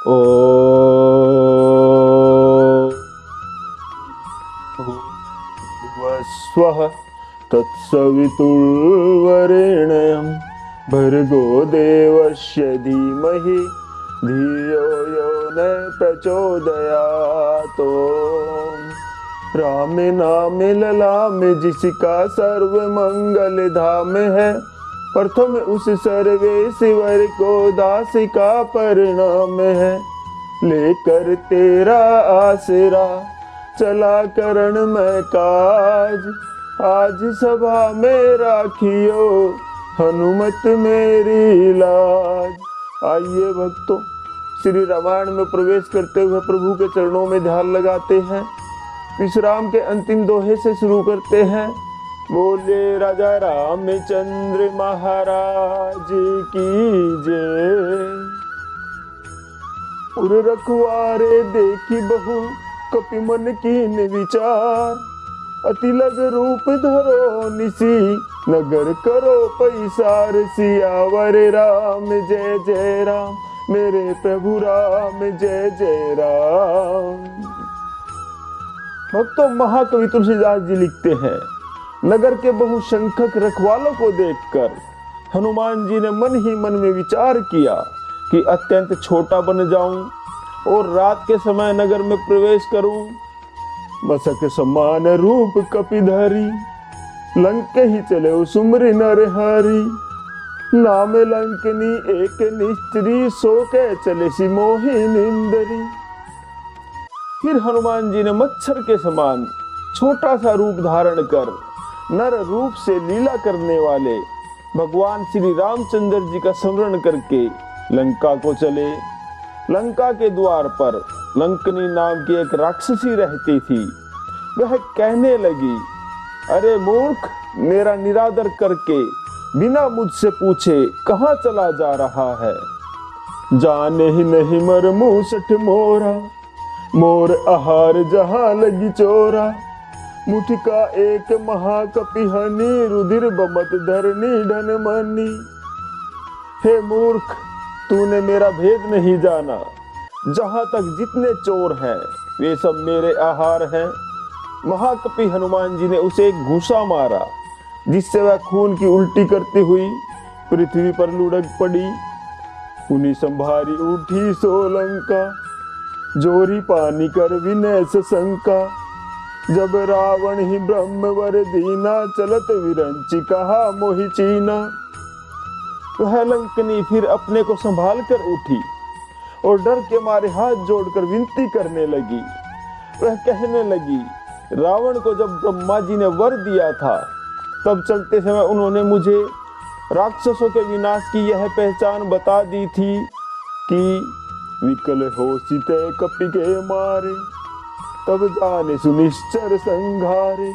ओ स्वः तत्सवितुर्वरेण्यं भर्गो देवस्य धीमहि धियो यो न प्रचोदयात्। राम नाम ललाम जिसका सर्व मंगल धाम है, प्रथम उस सर्वेश्वर को दास का परिणाम है। लेकर तेरा आसरा चला करण में काज, आज सभा में राखियो हनुमत मेरी लाज। आइए भक्तों, श्री रामायण में प्रवेश करते हुए प्रभु के चरणों में ध्यान लगाते हैं। विश्राम के अंतिम दोहे से शुरू करते हैं। बोले राजा रामचंद्र महाराज की जय। उर रखवारे देखी बहु कपि मन कीन विचार, अति लग रूप धरो निसी नगर करो पैसार। सियावर राम जय जय राम, मेरे प्रभु राम जय जय राम। भक्तों, महाकवि तुलसीदास जी लिखते हैं, नगर के बहुसंख्यक रखवालों को देखकर हनुमान जी ने मन ही मन में विचार किया कि अत्यंत छोटा बन जाऊं और रात के समय नगर में प्रवेश करूं। मसक समान रूप कपिधरी, लंक ही चले सुमरि नर हरि। नाम लंकनी एक निस्त्री, सो के चले सी मोहि निंदरी। फिर हनुमान जी ने मच्छर के समान छोटा सा रूप धारण कर नर रूप से लीला करने वाले भगवान श्री रामचंद्र जी का स्मरण करके लंका को चले। लंका के द्वार पर लंकनी नाम की एक राक्षसी रहती थी। वह कहने लगी, अरे मूर्ख, मेरा निरादर करके बिना मुझसे पूछे कहाँ चला जा रहा है। जाने ही नहीं मर मूसठ मोरा, मोर आहार जहां लगी चोरा। मुठ का एक महाकपिहनी, रुधिर बमत धरनी ढन मनी। हे मूर्ख, तूने मेरा भेद नहीं जाना। जहां तक जितने चोर हैं वे सब मेरे आहार हैं। महाकपि हनुमान जी ने उसे एक घूंसा मारा, जिससे वह खून की उल्टी करती हुई पृथ्वी पर लुढ़क पड़ी। उन्हीं संभारी उठी सोलंका, जोरी पानी कर विनय शंका। जब रावण ही ब्रह्मवर दीना, चलत विरंची कहा मोहि चीना। वह लंकनी फिर अपने को संभाल कर उठी और डर के मारे हाथ जोड़कर विनती करने लगी। वह कहने लगी, रावण को जब ब्रह्मा जी ने वर दिया था, तब चलते समय उन्होंने मुझे राक्षसों के विनाश की यह पहचान बता दी थी कि विकल हो सीते कपि के मारे, तब जाने सुनिश्चर संघारे।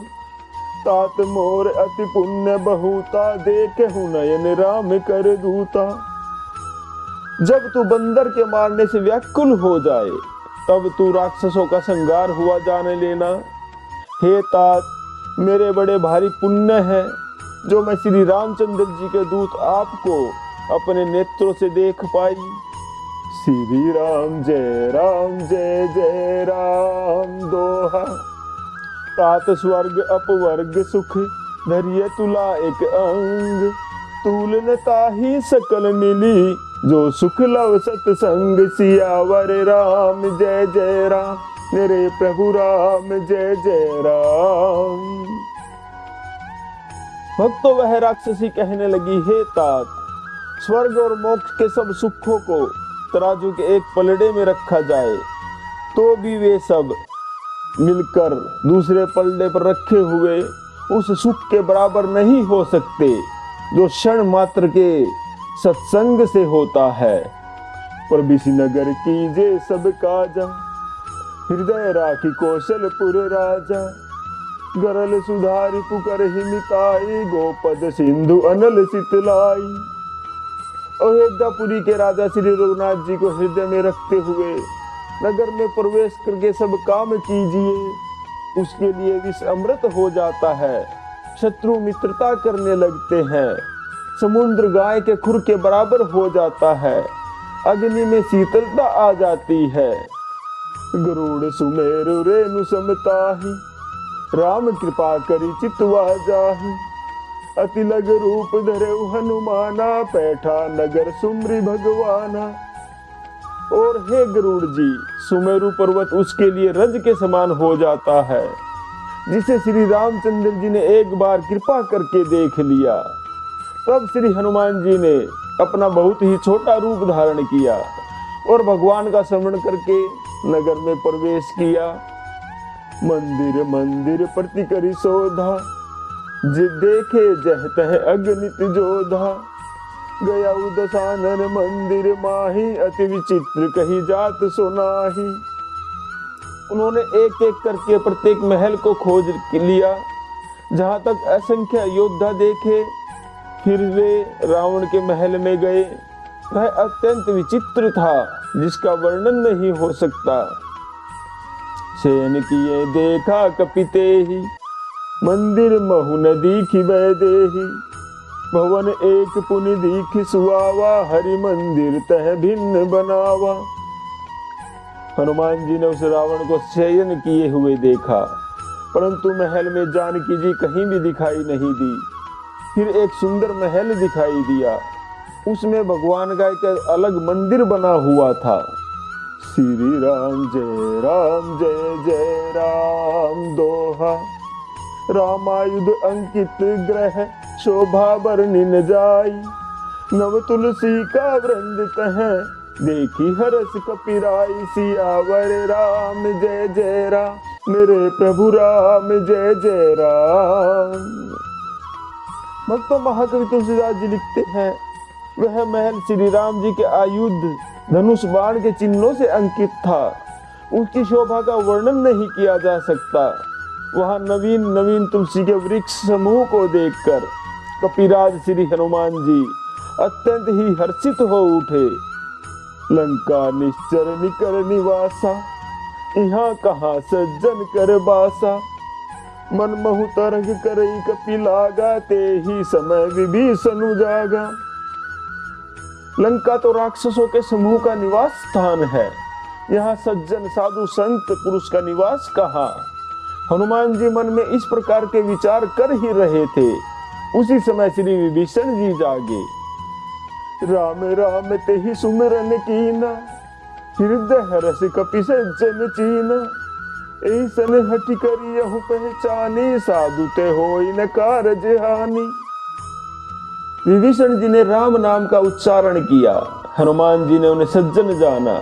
तात मोर अति पुण्य बहुता, देखे नयन राम कर दूता। जब तू बंदर के मारने से व्याकुल हो जाए, तब तू राक्षसों का संहार हुआ जाने लेना। हे तात, मेरे बड़े भारी पुण्य है जो मैं श्री रामचंद्र जी के दूत आपको अपने नेत्रों से देख पाई। श्री राम जय जय राम दोहा। तात स्वर्ग अपवर्ग सुख, धरिय तुला एक अंग। तुलन ताही सकल मिली, जो सुख लव सतसंग। सियावर राम जय जय राम, मेरे प्रभु राम जय जय राम। भक्तों, वह राक्षसी कहने लगी, हे तात, स्वर्ग और मोक्ष के सब सुखों को तराजू के एक पलड़े में रखा जाए तो भी वे सब मिलकर दूसरे पलड़े पर रखे हुए उस सुख के बराबर नहीं हो सकते जो क्षण मात्र के सत्संग से होता है। पर नगर कीजे सब काजा, हृदय राखी कौशलपुर राजा। गरल सुधारी पुकर हिमिताई, गोपद सिंधु अनल सितलाई। अयोध्यापुरी के राजा श्री रघुनाथ जी को हृदय में रखते हुए नगर में प्रवेश करके सब काम कीजिए। उसके लिए विष अमृत हो जाता है, शत्रु मित्रता करने लगते हैं, समुद्र गाय के खुर के बराबर हो जाता है। अग्नि में शीतलता आ जाती है। गरुड़ सुमेरु रेणु समताहि, राम कृपा करी चितवा जाहि। अति लग रूप धरे हनुमाना, पैठा नगर सुमरी भगवाना। और हे गरुड़ जी, सुमेरु पर्वत उसके लिए रज के समान हो जाता है, जिसे श्री रामचंद्र जी ने एक बार कृपा करके देख लिया। तब श्री हनुमान जी ने अपना बहुत ही छोटा रूप धारण किया और भगवान का स्मरण करके नगर में प्रवेश किया। मंदिर मंदिर प्रति करी शोधा, जे देखे जह तह अगणित जोधा। गया उदसानन मंदिर माही, अति विचित्र कही जात सुनाही। उन्होंने एक एक करके प्रत्येक महल को खोज लिया, जहां तक असंख्य योद्धा देखे। फिर वे रावण के महल में गए। वह अत्यंत विचित्र था, जिसका वर्णन नहीं हो सकता। शयन किए देखा कपिते ही, मंदिर महु न दीखि वैदेही। भवन एक पुनि दीखि सुआवा, हरि मंदिर तह भिन्न बनावा। हनुमान जी ने उस रावण को शयन किए हुए देखा, परंतु महल में जानकी जी कहीं भी दिखाई नहीं दी। फिर एक सुंदर महल दिखाई दिया, उसमें भगवान का एक अलग मंदिर बना हुआ था। श्री राम जय जय राम दोहा। रामायुध अंकित ग्रह, शोभा बरनी न जाई। नव तुलसी का वृंद तह, देखी हरस कपिराई। सियावर राम जय जय राम, मेरे प्रभु राम जय जय राम। भक्तों, महाकवि तुलसीदास जी लिखते हैं, वह महल श्री राम जी के आयुध धनुष बाण के चिन्हों से अंकित था। उसकी शोभा का वर्णन नहीं किया जा सकता। वहां नवीन नवीन तुलसी के वृक्ष समूह को देखकर कपिराज श्री हनुमान जी अत्यंत ही हर्षित हो उठे। लंका निश्चर निकर निवासा, यहाँ कहाँ सज्जन कर बासा। मन महु तरंग करई कपि लागा, ते ही समय विभीषण जागा। लंका तो राक्षसों के समूह का निवास स्थान है, यहाँ सज्जन साधु संत पुरुष का निवास कहाँ। हनुमान जी मन में इस प्रकार के विचार कर ही रहे थे, उसी समय श्री विभीषण जी जागे। राम राम ते ही सुमिरन कीना, हृदय हरस कपि सज्जन चीना। ऐसन हटि करियहु पहचानी, साधु ते होई न कारज हानि। विभीषण जी ने राम नाम का उच्चारण किया। हनुमान जी ने उन्हें सज्जन जाना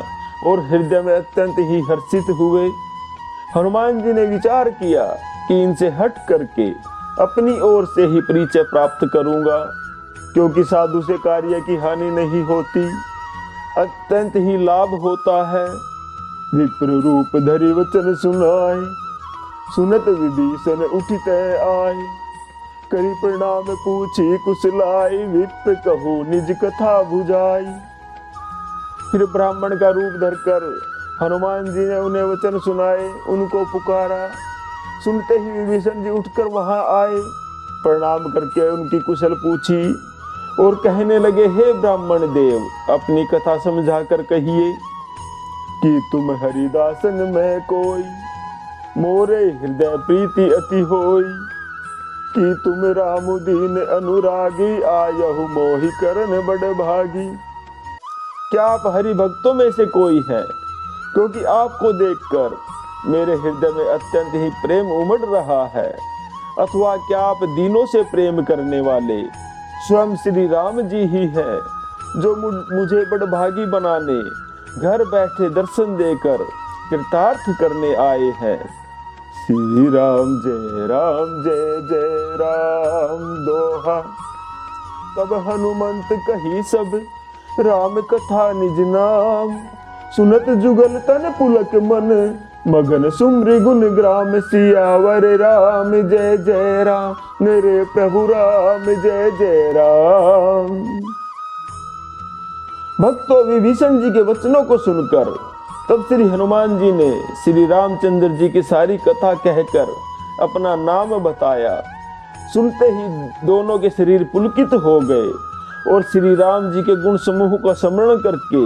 और हृदय में अत्यंत ही हर्षित हुए। हनुमान जी ने विचार किया कि इनसे हट करके अपनी ओर से ही परिचय प्राप्त करूंगा, क्योंकि साधु से कार्य की हानि नहीं होती, अत्यंत ही लाभ होता है। विप्र रूप धरि वचन सुनाए, सुनत विभीषण उठित आए। करी प्रणाम पूछी कुशलाई, विप्र कहू निज कथा बुझाई। फिर ब्राह्मण का रूप धरकर हनुमान जी ने उन्हें वचन सुनाए, उनको पुकारा। सुनते ही विभीषण जी उठकर वहां आए, प्रणाम करके उनकी कुशल पूछी और कहने लगे, हे ब्राह्मण देव, अपनी कथा समझा कर कहिए कि तुम हरिदासन में कोई, मोरे हृदय प्रीति अति होई। कि तुम रामुदीन अनुरागी, आयहु मोहि करन बड़ भागी। क्या आप हरि भक्तों में से कोई हैं? क्योंकि आपको देखकर मेरे हृदय में अत्यंत ही प्रेम उमड़ रहा है। अथवा क्या आप दीनों से प्रेम करने वाले स्वयं श्री राम जी ही हैं, जो मुझे बड़भागी बनाने घर बैठे दर्शन देकर कृतार्थ करने आए हैं। श्री राम जय जय राम दोहा। तब हनुमंत कही सब राम कथा निज नाम। सुनत जुगल तन पुलक मन, मगन सुमरि गुण ग्राम। सियावर राम जय जय राम, मेरे प्रभु राम जय जय राम। भक्तों, विभीषण जी के वचनों को सुनकर तब श्री हनुमान जी ने श्री रामचंद्र जी की सारी कथा कहकर अपना नाम बताया। सुनते ही दोनों के शरीर पुलकित हो गए और श्री राम जी के गुण समूह का स्मरण करके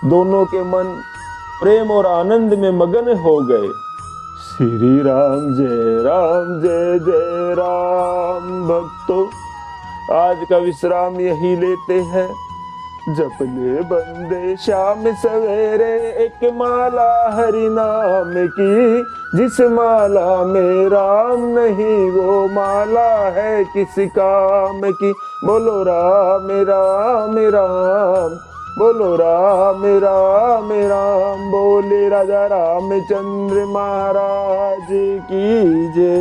दोनों के मन प्रेम और आनंद में मगन हो गए। श्री राम जय जय राम। भक्तों, आज का विश्राम यही लेते हैं। जप ले बंदे शाम सवेरे एक माला हरि नाम की, जिस माला में राम नहीं वो माला है किस काम की। बोलो राम राम राम, बोलो राम राम राम, बोले राजा रामचंद्र महाराज की जय।